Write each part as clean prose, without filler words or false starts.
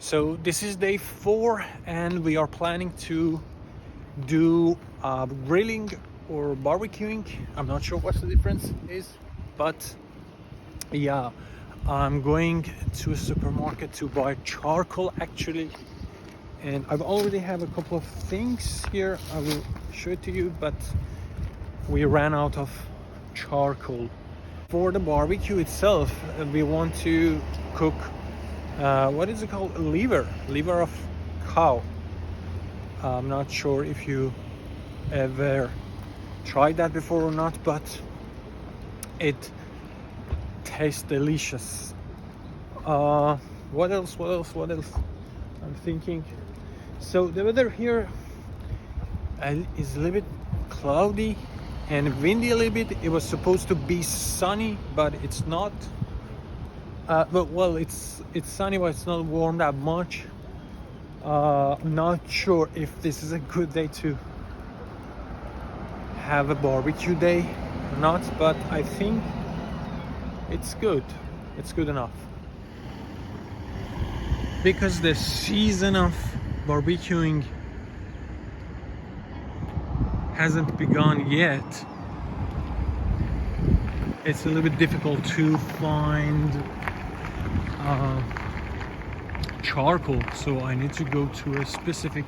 So this is day 4 and we are planning to do grilling or barbecuing. I'm not sure what the difference is, but yeah, I'm going to a supermarket to buy charcoal actually, and I've already have a couple of things here. I will show it to you, but we ran out of charcoal. For the barbecue itself, we want to cook what is it called? Liver of cow. I'm not sure if you ever tried that before or not, but it tastes delicious. What else? I'm thinking. So the weather here is a little bit cloudy and windy a little bit. It was supposed to be sunny, but it's not. But well, it's sunny, but it's not warm that much. I'm not sure if this is a good day to have a barbecue day or not, but I think it's good. It's good enough. Because the season of barbecuing hasn't begun yet, it's a little bit difficult to find charcoal, so I need to go to a specific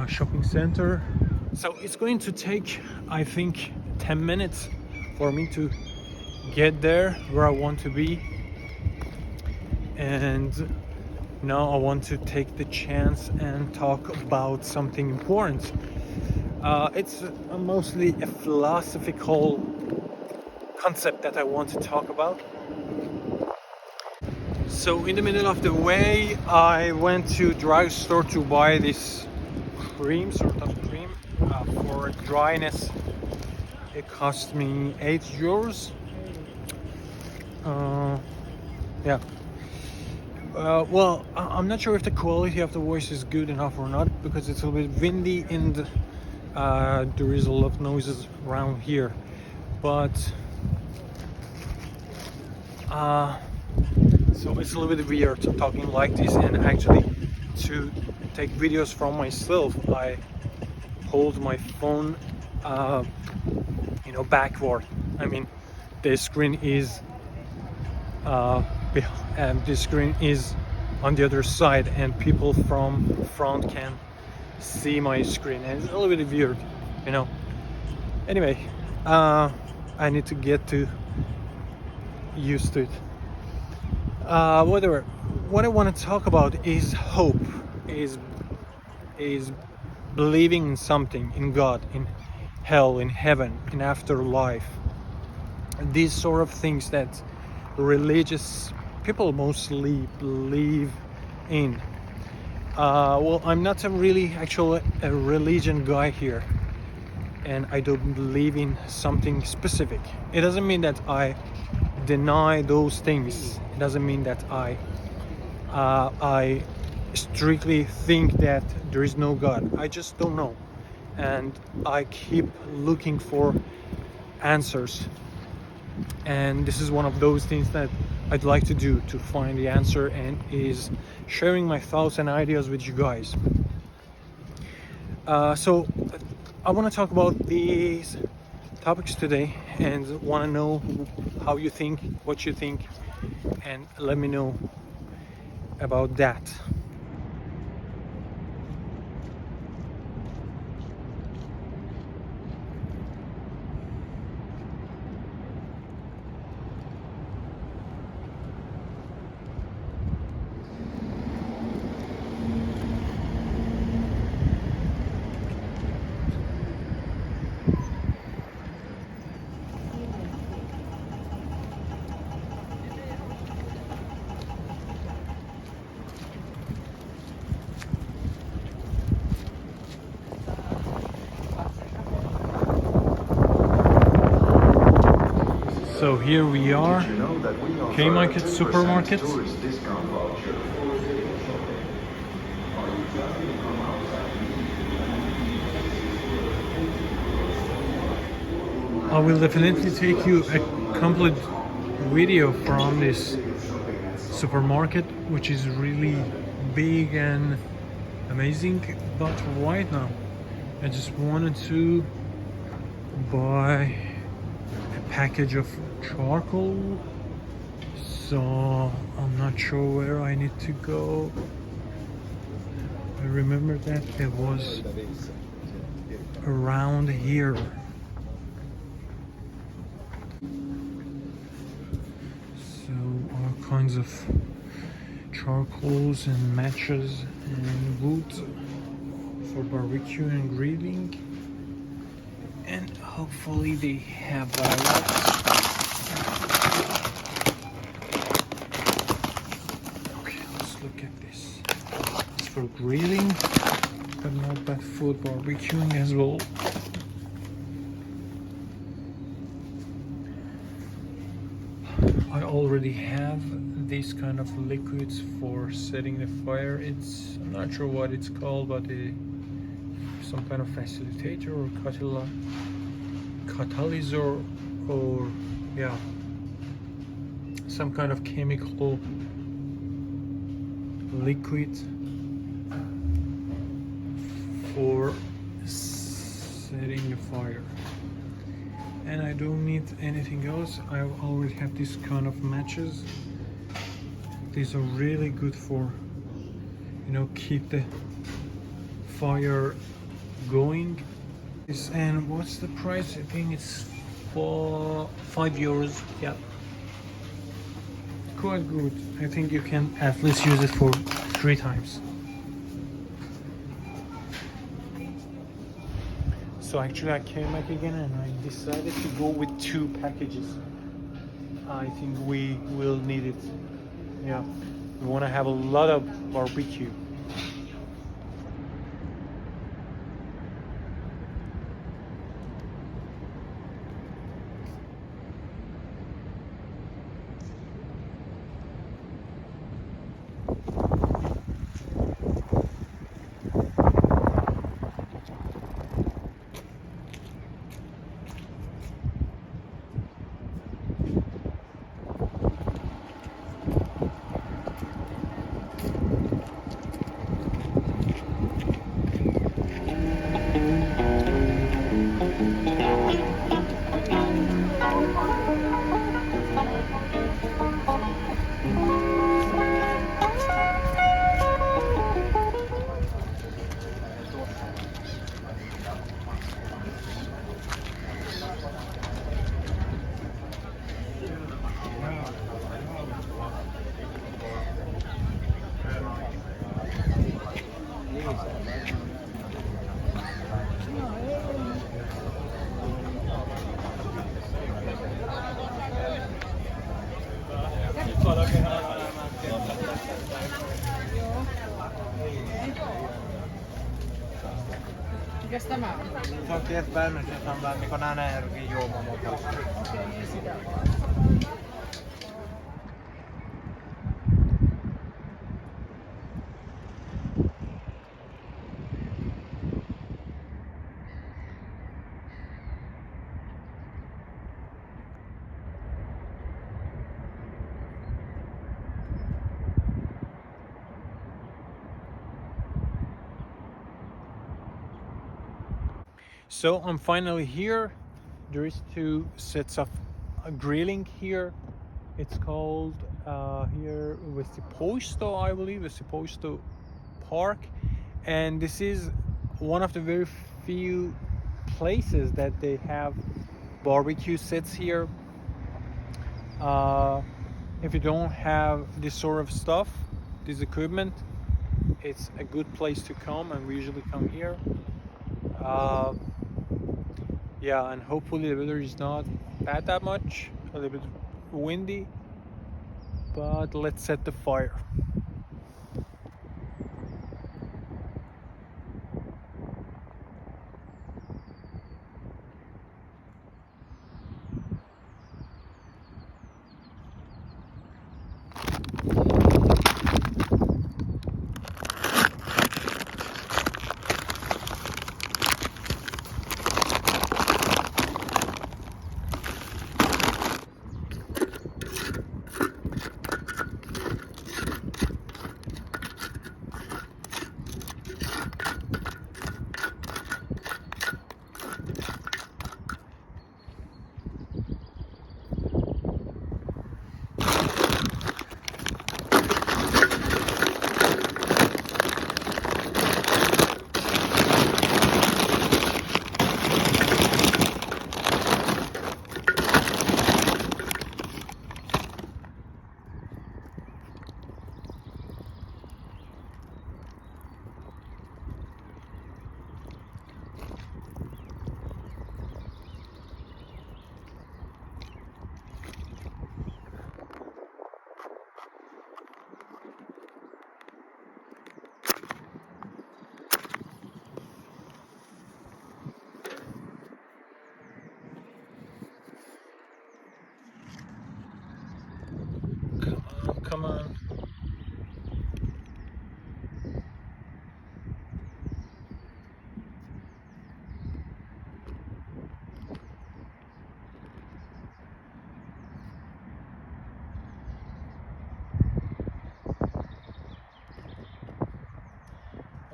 shopping center. So it's going to take, I think, 10 minutes for me to get there where I want to be, and now I want to take the chance and talk about something important. It's mostly a philosophical concept that I want to talk about. So in the middle of the way, I went to drugstore to buy this sort of cream for dryness. It cost me €8. Yeah. Well, I'm not sure if the quality of the voice is good enough or not, because it's a little bit windy and there is a lot of noises around here. But so it's a little bit weird talking like this, and actually to take videos from myself, I hold my phone, backward. I mean, the screen is the screen is on the other side, and people from front can see my screen, and it's a little bit weird, Anyway, I need to get used to it. Whatever. What I want to talk about is hope, is believing in something, in God, in hell, in heaven, in afterlife. These sort of things that religious people mostly believe in. Well, I'm not a religion guy here, and I don't believe in something specific. It doesn't mean that I deny those things. It doesn't mean that I strictly think that there is no God. I just don't know, and I keep looking for answers, and this is one of those things that I'd like to do, to find the answer, and is sharing my thoughts and ideas with you guys. So I want to talk about these topics today, and want to know how you think, what you think, and let me know about that. So here we are, K-Market supermarket. I will definitely take you a complete video from this supermarket, which is really big and amazing. But right now I just wanted to buy a package of charcoal, so I'm not sure where I need to go. I remember that it was around here. So all kinds of charcoals and matches and wood for barbecue and grilling, and hopefully they have what I want. Okay, let's look at this. It's for grilling, but not bad for barbecuing as well. I already have these kind of liquids for setting the fire. I'm not sure what it's called, but some kind of facilitator or catalyzer, or yeah, some kind of chemical liquid for setting the fire. And I don't need anything else. I already have this kind of matches. These are really good for, keep the fire going. And what's the price? I think it's for €5. Yeah, quite good. I think you can at least use it for 3 times. So actually I came back again and I decided to go with 2 packages. I think we will need it. Yeah, we want to have a lot of barbecue. Mikäs tämä on? Se on tietpäivänä, se on vähän niinku nänäjärkin juomamuoto. Okei, niin sitä. So I'm finally here. There is 2 sets of grilling here. It's called here Vesipoisto, I believe, Vesipoisto Park. And this is one of the very few places that they have barbecue sets here. If you don't have this sort of stuff, this equipment, it's a good place to come, and we usually come here. Yeah, and hopefully the weather is not bad that much, a little bit windy, but let's set the fire.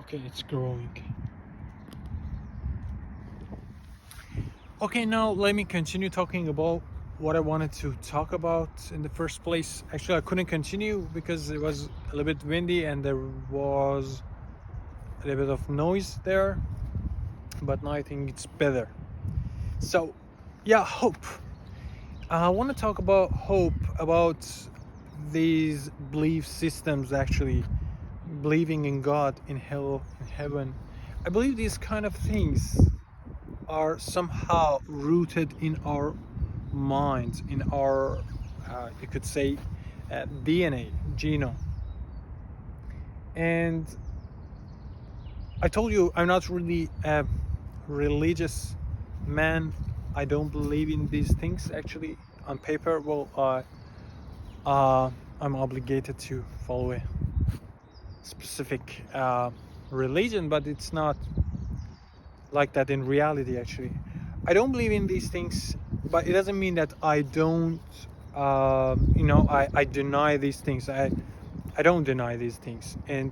Okay, it's growing. Okay, now let me continue talking about what I wanted to talk about in the first place. Actually, I couldn't continue because it was a little bit windy and there was a little bit of noise there, but now I think it's better. So, yeah, hope. I want to talk about hope, about these belief systems, actually believing in God, in hell, in heaven. I believe these kind of things are somehow rooted in our minds, in our, you could say, DNA, genome. And I told you I'm not really a religious man. I don't believe in these things actually. On paper, well, I'm obligated to follow a specific religion, but it's not like that in reality actually. I don't believe in these things, but it doesn't mean that I don't I deny these things. I don't deny these things, and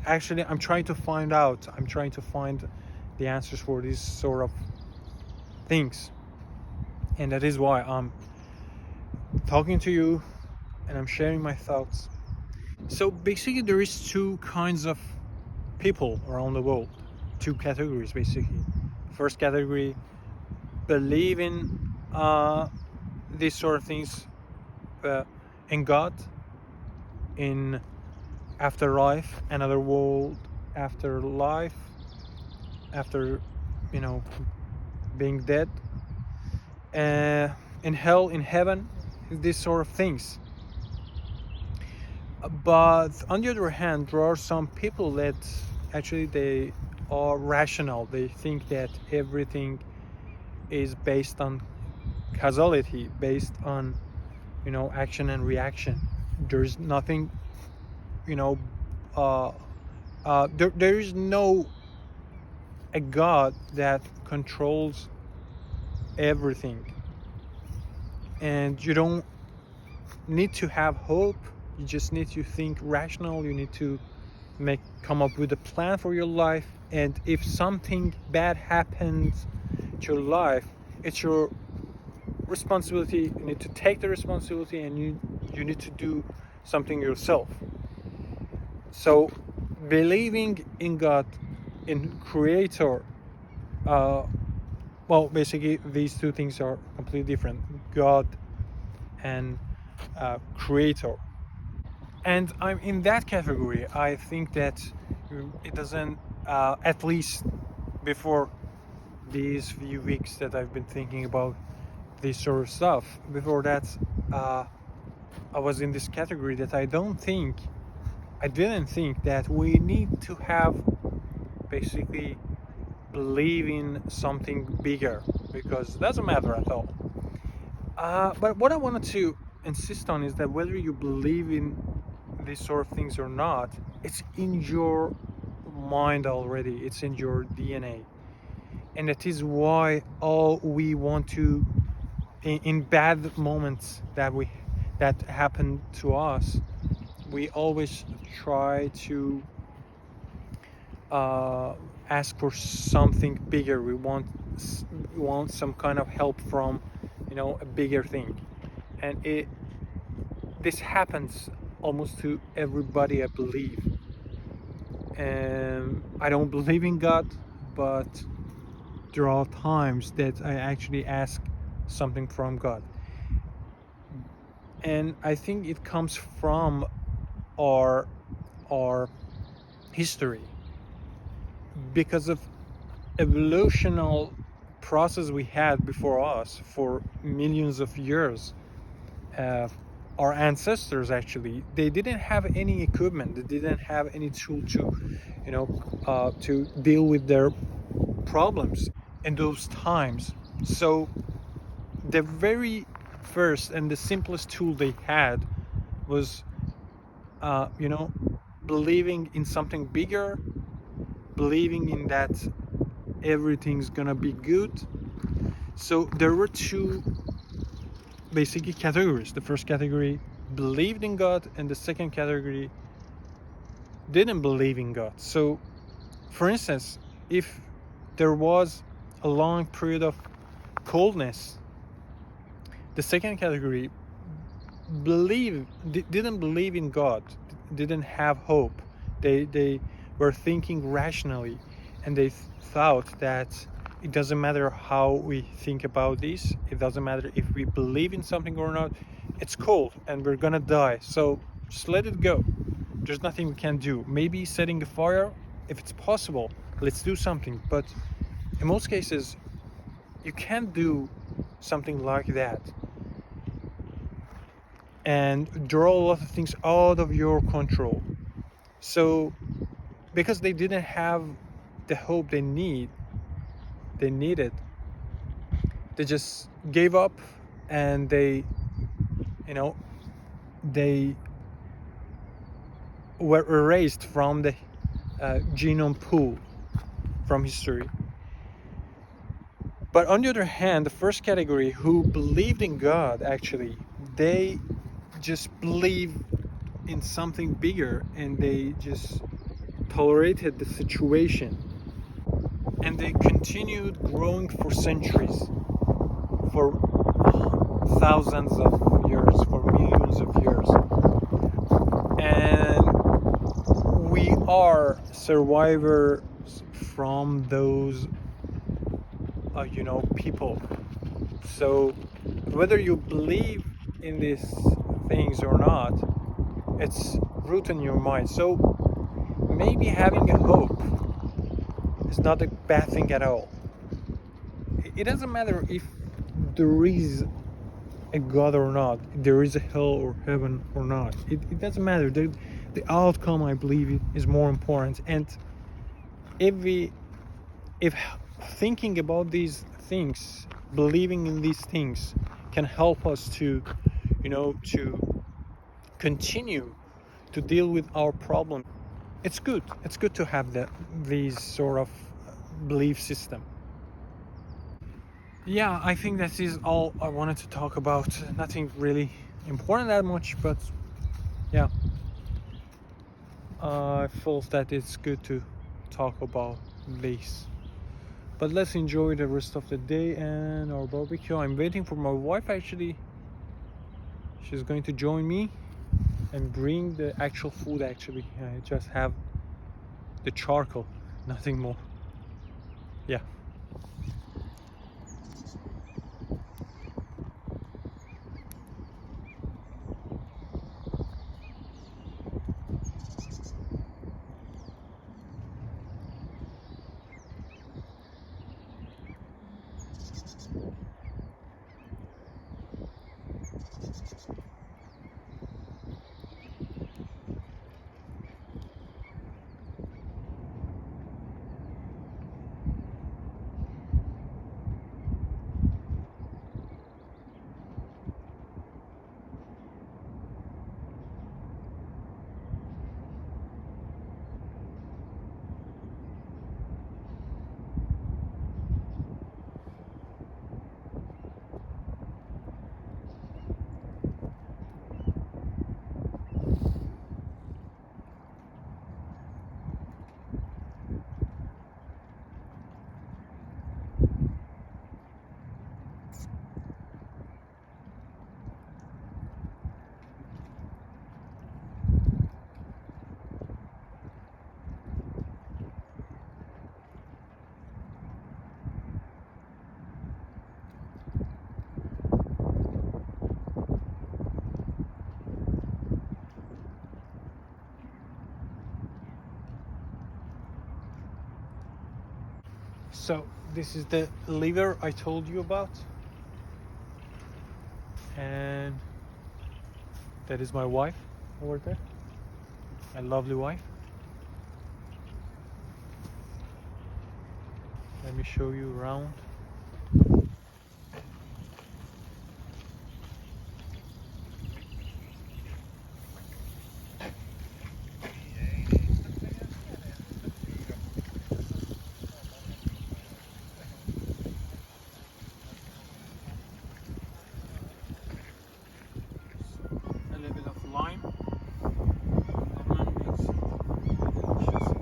actually I'm trying to find out, I'm trying to find the answers for these sort of things, and that is why I'm talking to you and I'm sharing my thoughts. So basically there is two kinds of people around the world, two categories basically. First category, believe in these sort of things, in God, in afterlife, another world, after life, after being dead, in hell, in heaven, these sort of things. But on the other hand, there are some people that actually they are rational. They think that everything is based on causality, based on action and reaction. There's nothing, you know, uh, there is no a God that controls everything, and you don't need to have hope. You just need to think rational. You need to come up with a plan for your life, and if something bad happens to your life, it's your responsibility. You need to take the responsibility, and you need to do something yourself. So believing in God, in creator, well, basically these two things are completely different, God and creator. And I'm in that category. I think that it doesn't, at least before these few weeks that I've been thinking about this sort of stuff, before that, uh, I was in this category that I didn't think that we need to have basically believe in something bigger, because it doesn't matter at all. But what I wanted to insist on is that whether you believe in these sort of things or not, it's in your mind already, it's in your DNA. And that is why all we want to, in bad moments that happen to us, we always try to ask for something bigger. We want some kind of help from a bigger thing, and this happens almost to everybody, I believe. And I don't believe in God, but there are times that I actually ask something from God, and I think it comes from our our history, because of evolutional process we had before us for millions of years. uh, our ancestors, actually, they didn't have any equipment, they didn't have any tool to deal with their problems in those times. So the very first and the simplest tool they had was believing in something bigger, believing in that everything's gonna be good. So there were two basically categories. The first category believed in God, and the second category didn't believe in God. So For instance, if there was a long period of coldness, the second category didn't believe in God, didn't have hope. They were thinking rationally, and they thought that it doesn't matter how we think about this, it doesn't matter if we believe in something or not, it's cold and we're gonna die, so just let it go. There's nothing we can do. Maybe setting a fire, if it's possible, let's do something. But in most cases, you can't do something like that. And there are a lot of things out of your control. So because they didn't have the hope they needed, they just gave up, and they were erased from the genome pool, from history. But on the other hand, the first category, who believed in God, actually, they just believe in something bigger, and they just tolerated the situation, and they continued growing for centuries, for thousands of years, for millions of years. And we are survivors from those people. So whether you believe in these things or not, it's root in your mind. So maybe having a hope is not a bad thing at all. It doesn't matter if there is a God or not, there is a hell or heaven or not. It doesn't matter. The outcome, I believe, is more important. And if thinking about these things, believing in these things, can help us to continue to deal with our problem, it's good. It's good to have these sort of belief system. Yeah, I think that is all I wanted to talk about. Nothing really important that much, but yeah, I felt that it's good to talk about this. But let's enjoy the rest of the day and our barbecue. I'm waiting for my wife, actually. She's going to join me and bring the actual food. Actually, I just have the charcoal, nothing more. Yeah. So this is the liver I told you about, and that is my wife over there, my lovely wife. Let me show you around. A little bit of lime, lemon makes it delicious.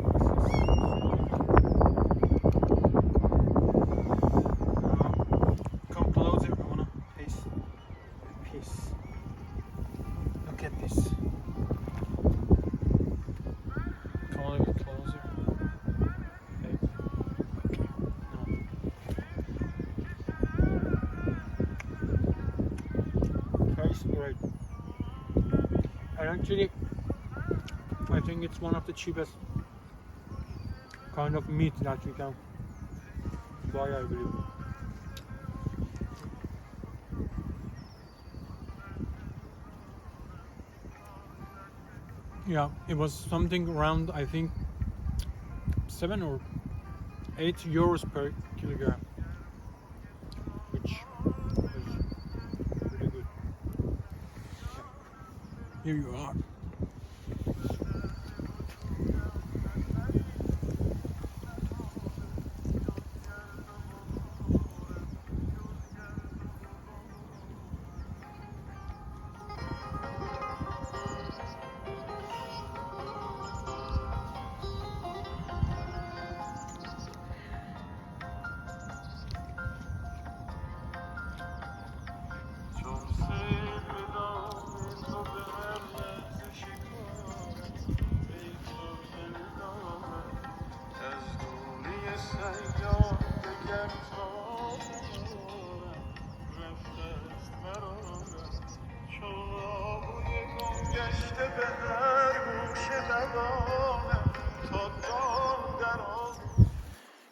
Actually, I think it's one of the cheapest kind of meat that you can buy, I believe. Yeah, it was something around, I think, 7 or 8 euros per kilogram, which is pretty good. Here you are.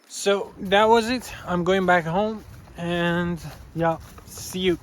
So that was it. I'm going back home, and yeah, see you.